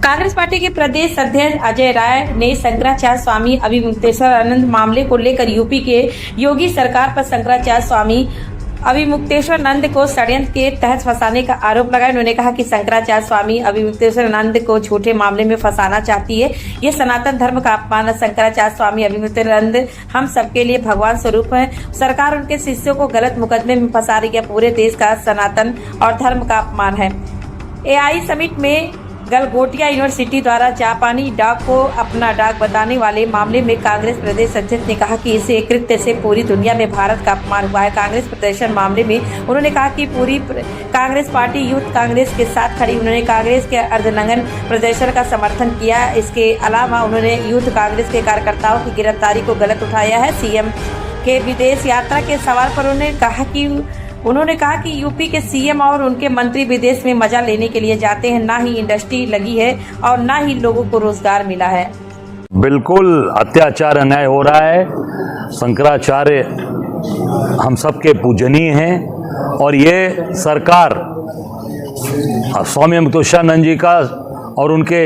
Congress party के प्रदेश अध्यक्ष अजय राय ने शंकराचार्य स्वामी अभिमुक्तेश्वरानंद मामले को लेकर यूपी के योगी सरकार पर शंकराचार्य स्वामी अभिमुक्तेश्वरानंद को षड्यंत्र के तहत फंसाने का आरोप लगाया। उन्होंने कहा कि शंकराचार्य स्वामी अभिमुक्तेश्वरानंद को झूठे मामले में फंसाना चाहती है। ये सनातन धर्म का अपमान है। शंकराचार्य स्वामी अभिमुक्तेश्वरानंद हम सबके लिए भगवान स्वरूप है। सरकार उनके शिष्यों को गलत मुकदमे में फंसा रही है। पूरे देश का सनातन और धर्म का अपमान है। एआई समिट में गलगोटिया यूनिवर्सिटी द्वारा जापानी डाक को अपना डाक बताने वाले मामले में कांग्रेस प्रदेश अध्यक्ष ने कहा कि इसे कृत्य से पूरी दुनिया में भारत का अपमान हुआ है। कांग्रेस प्रदर्शन मामले में उन्होंने कहा कि पूरी कांग्रेस पार्टी यूथ कांग्रेस के साथ खड़ी। उन्होंने कांग्रेस के अर्धनग्न प्रदर्शन का समर्थन किया। इसके अलावा उन्होंने यूथ कांग्रेस के कार्यकर्ताओं की गिरफ्तारी को गलत उठाया है। सीएम के विदेश यात्रा के सवाल पर उन्होंने कहा कि यूपी के सीएम और उनके मंत्री विदेश में मजा लेने के लिए जाते हैं। ना ही इंडस्ट्री लगी है और ना ही लोगों को रोजगार मिला है। बिल्कुल अत्याचार अन्याय हो रहा है। शंकराचार्य हम सबके पूजनीय हैं और ये सरकार स्वामी अभिमुक्तेश्वरानंद जी का और उनके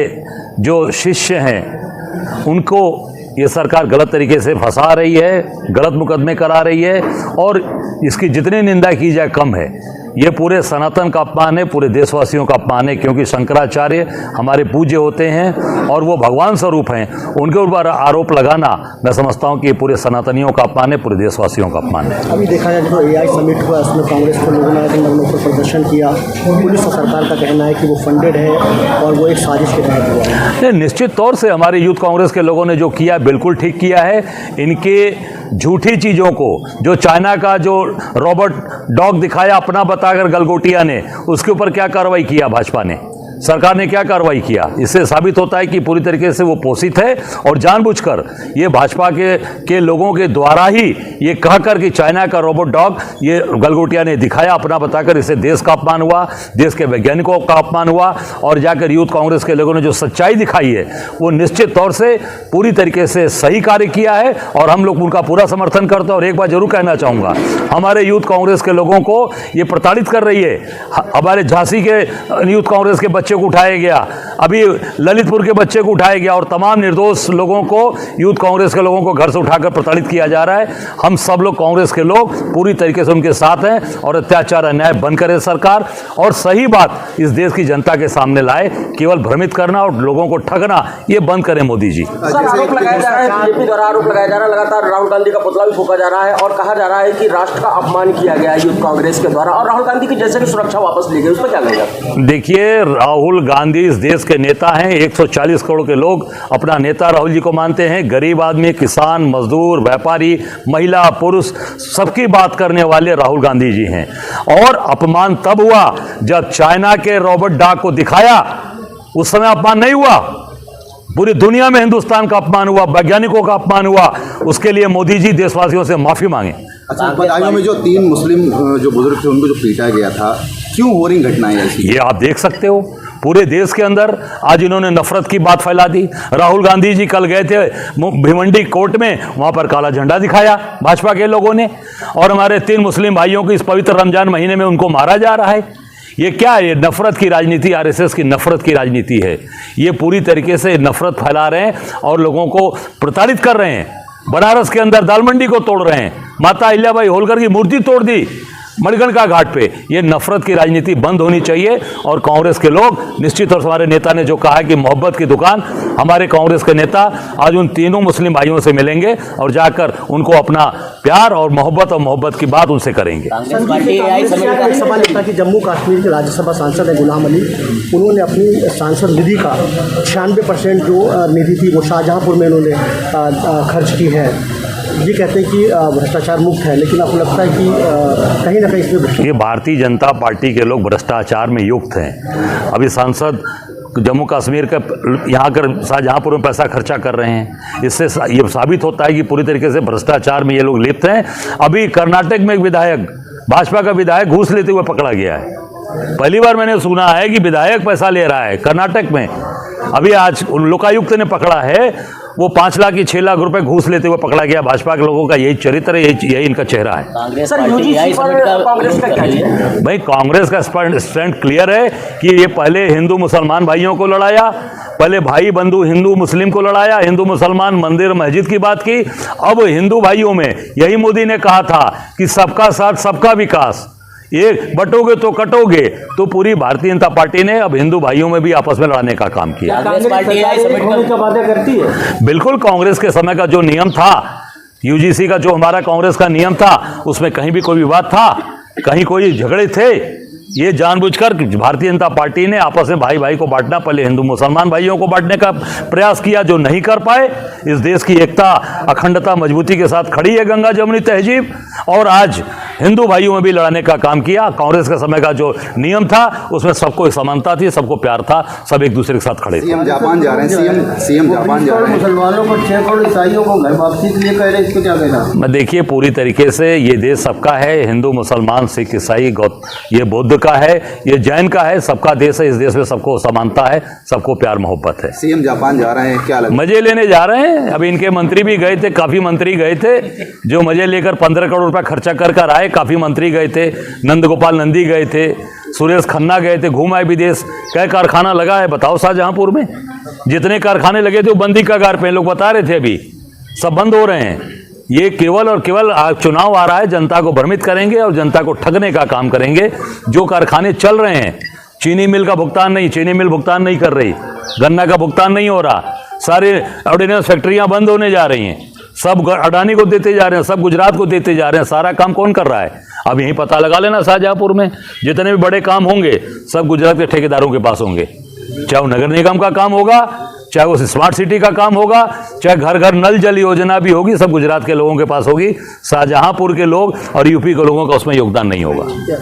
जो शिष्य हैं उनको ये सरकार गलत तरीके से फंसा रही है, गलत मुकदमे करा रही है और इसकी जितनी निंदा की जाए कम है। ये पूरे सनातन का अपमान है, पूरे देशवासियों का अपमान है, क्योंकि शंकराचार्य हमारे पूज्य होते हैं और वो भगवान स्वरूप हैं। उनके ऊपर आरोप लगाना मैं समझता हूँ कि ये पूरे सनातनियों का अपमान है, पूरे देशवासियों का अपमान है। अभी देखा जाए जो एआई समिट हुआ उसमें कांग्रेस के लोगों ने पर प्रदर्शन किया। पुलिस और सरकार का कहना है कि वो फंडेड है और वो एक साजिश के तहत हुआ है। निश्चित तौर से हमारे यूथ कांग्रेस के लोगों ने जो किया बिल्कुल ठीक किया है। इनके झूठी चीज़ों को, जो चाइना का जो रोबोट डॉग दिखाया अपना बताकर गलगोटिया ने, उसके ऊपर क्या कार्रवाई किया भाजपा ने, सरकार ने क्या कार्रवाई किया? इससे साबित होता है कि पूरी तरीके से वो पोषित है और जानबूझकर ये भाजपा के लोगों के द्वारा ही ये कहकर कि चाइना का रोबोट डॉग ये गलगोटिया ने दिखाया अपना बताकर, इससे देश का अपमान हुआ, देश के वैज्ञानिकों का अपमान हुआ। और जाकर यूथ कांग्रेस के लोगों ने जो सच्चाई दिखाई है वो निश्चित तौर से पूरी तरीके से सही कार्य किया है और हम लोग उनका पूरा समर्थन करते हैं। और एक बात जरूर कहना चाहूँगा, हमारे यूथ कांग्रेस के लोगों को ये प्रताड़ित कर रही है। हमारे झांसी के यूथ कांग्रेस के बच्चे को उठाया गया, अभी ललितपुर के बच्चे को उठाया गया और तमाम निर्दोष लोगों को, यूथ कांग्रेस के लोगों को घर से उठाकर प्रताड़ित किया जा रहा है। हम सब लोग कांग्रेस के लोग पूरी तरीके से उनके साथ हैं और अत्याचार अन्याय बंद करे सरकार और सही बात इस देश की जनता के सामने लाए। केवल भ्रमित करना और लोगों को ठगना ये बंद करें मोदी जी। आरोप लगाया जा रहा है, बीजेपी द्वारा आरोप लगाया जा रहा है, लगातार राहुल गांधी का पुतला भी फूंका जा रहा है और कहा जा रहा है कि राष्ट्र का अपमान किया गया है यूथ कांग्रेस के द्वारा और राहुल गांधी की जैसे भी सुरक्षा वापस ली गई, उस पर क्या लगेगा? देखिए, राहुल गांधी इस देश के नेता हैं। 140 करोड़ के लोग अपना नेता राहुल जी को मानते हैं। गरीब आदमी, किसान, मजदूर, व्यापारी, महिला, पुरुष सबकी बात करने वाले राहुल गांधी जी हैं। और अपमान तब हुआ जब चाइना के रोबोट डॉग को दिखाया, उस समय अपमान नहीं हुआ। पूरी दुनिया में हिंदुस्तान का अपमान हुआ, वैज्ञानिकों का अपमान हुआ। उसके लिए मोदी जी देशवासियों से माफी मांगे। अच्छा, बदायूं में जो 3 मुस्लिम जो बुजुर्ग थे उनको जो पीटा गया था, क्यों हो रही घटनाएं ऐसी? ये आप देख सकते हो पूरे देश के अंदर आज इन्होंने नफरत की बात फैला दी। राहुल गांधी जी कल गए थे भिवंडी कोर्ट में, वहां पर काला झंडा दिखाया भाजपा के लोगों ने और हमारे 3 मुस्लिम भाइयों की इस पवित्र रमजान महीने में उनको मारा जा रहा है। ये क्या है? ये नफरत की राजनीति, आरएसएस की नफरत की राजनीति है। ये पूरी तरीके से नफरत फैला रहे हैं और लोगों को प्रताड़ित कर रहे हैं। बनारस के अंदर दाल मंडी को तोड़ रहे हैं, माता अहिल्याबाई होलकर की मूर्ति तोड़ दी मणिकर्णिका घाट पे। ये नफरत की राजनीति बंद होनी चाहिए और कांग्रेस के लोग निश्चित और हमारे नेता ने जो कहा है कि मोहब्बत की दुकान, हमारे कांग्रेस के नेता आज उन तीनों मुस्लिम भाइयों से मिलेंगे और जाकर उनको अपना प्यार और मोहब्बत की बात उनसे करेंगे। राज्यसभा नेता की जम्मू कश्मीर के राज्यसभा सांसद है गुलाम अली, उन्होंने अपनी सांसद निधि का 96% जो निधि थी वो शाहजहांपुर में उन्होंने खर्च की है। ये कहते हैं कि भ्रष्टाचार मुक्त है, लेकिन आपको लगता है कि कहीं ना कहीं इसमें ये भारतीय जनता पार्टी के लोग भ्रष्टाचार में युक्त हैं। अभी सांसद जम्मू कश्मीर का यहाँ कर शाहजहांपुर में पैसा खर्चा कर रहे हैं। इससे ये साबित होता है कि पूरी तरीके से भ्रष्टाचार में ये लोग लिप्त हैं। अभी कर्नाटक में एक विधायक, भाजपा का विधायक घूस लेते हुए पकड़ा गया है। पहली बार मैंने सुना है कि विधायक पैसा ले रहा है कर्नाटक में। अभी आज लोकायुक्त ने पकड़ा है वो 5 लाख की 6 लाख रुपए घूस लेते हुए पकड़ा गया। भाजपा के लोगों का यही चरित्र है, यही इनका चेहरा है। सर यूजीसी पर कांग्रेस का क्या है? भाई कांग्रेस का स्टैंड क्लियर है कि ये पहले हिंदू मुसलमान भाइयों को लड़ाया, पहले भाई बंधु हिंदू मुस्लिम को लड़ाया, हिंदू मुसलमान मंदिर मस्जिद की बात की। अब हिंदू भाइयों में यही मोदी ने कहा था कि सबका साथ सबका विकास, एक बटोगे तो कटोगे, तो पूरी भारतीय जनता पार्टी ने अब हिंदू भाइयों में भी आपस में लड़ने का काम किया। कांग्रेस पार्टी का वादा करती है। बिल्कुल, कांग्रेस के समय का जो नियम था, यूजीसी का जो हमारा कांग्रेस का नियम था, उसमें कहीं भी कोई विवाद था, कहीं कोई झगड़े थे? ये जानबूझकर भारतीय जनता पार्टी ने आपस में भाई भाई को बांटना, पहले हिंदू मुसलमान भाइयों को बांटने का प्रयास किया, जो नहीं कर पाए। इस देश की एकता अखंडता मजबूती के साथ खड़ी है गंगा जमुनी तहजीब, और आज हिंदू भाइयों में भी लड़ने का काम किया। कांग्रेस के समय का जो नियम था उसमें सबको एक समानता थी, सबको प्यार था, सब एक दूसरे के साथ खड़े थे। सीएम जापान जा रहे हैं, सीएम जापान जा रहे हैं। मुसलमानों को 6 करोड़ ईसाइयों को घर वापसी के लिए कह रहे हैं, इसको क्या कहना? मैं देखिए, पूरी तरीके से ये देश सबका है, हिंदू मुसलमान सिख ईसाई ये बौद्ध का है, ये जैन का है, सबका देश है। इस देश में सबको समानता है, सबको प्यार मोहब्बत है। सीएम जापान जा रहे हैं, क्या लगता है? मजे लेने जा रहे हैं। अभी इनके मंत्री भी गए थे, काफी मंत्री गए थे, जो मजे लेकर 15 करोड़ रुपया खर्चा कर आए। काफी मंत्री गए थे, नंदगोपाल नंदी गए थे, सुरेश खन्ना गए थे, घूम आए विदेश। क्या कारखाना लगा है बताओ शाहजहांपुर में? जितने कारखाने लगे थे वो बंदी कगार पे, लोग बता रहे थे, अभी सब बंद हो रहे हैं। ये केवल और केवल चुनाव आ रहा है, जनता को भ्रमित करेंगे और जनता को ठगने का काम करेंगे। जो कारखाने चल रहे हैं, चीनी मिल का भुगतान नहीं, चीनी मिल भुगतान नहीं कर रही, गन्ना का भुगतान नहीं हो रहा, सारे ऑर्डिनेंस फैक्ट्रियां बंद होने जा रही हैं, सब अडानी को देते जा रहे हैं, सब गुजरात को देते जा रहे हैं। सारा काम कौन कर रहा है? अब यही पता लगा लेना, शाहजहांपुर में जितने भी बड़े काम होंगे सब गुजरात के ठेकेदारों के पास होंगे। चाहे वो नगर निगम का काम होगा, चाहे वो स्मार्ट सिटी का काम होगा, चाहे घर घर नल जल योजना भी होगी, सब गुजरात के लोगों के पास होगी। शाहजहांपुर के लोग और यूपी के लोगों का उसमें योगदान नहीं होगा।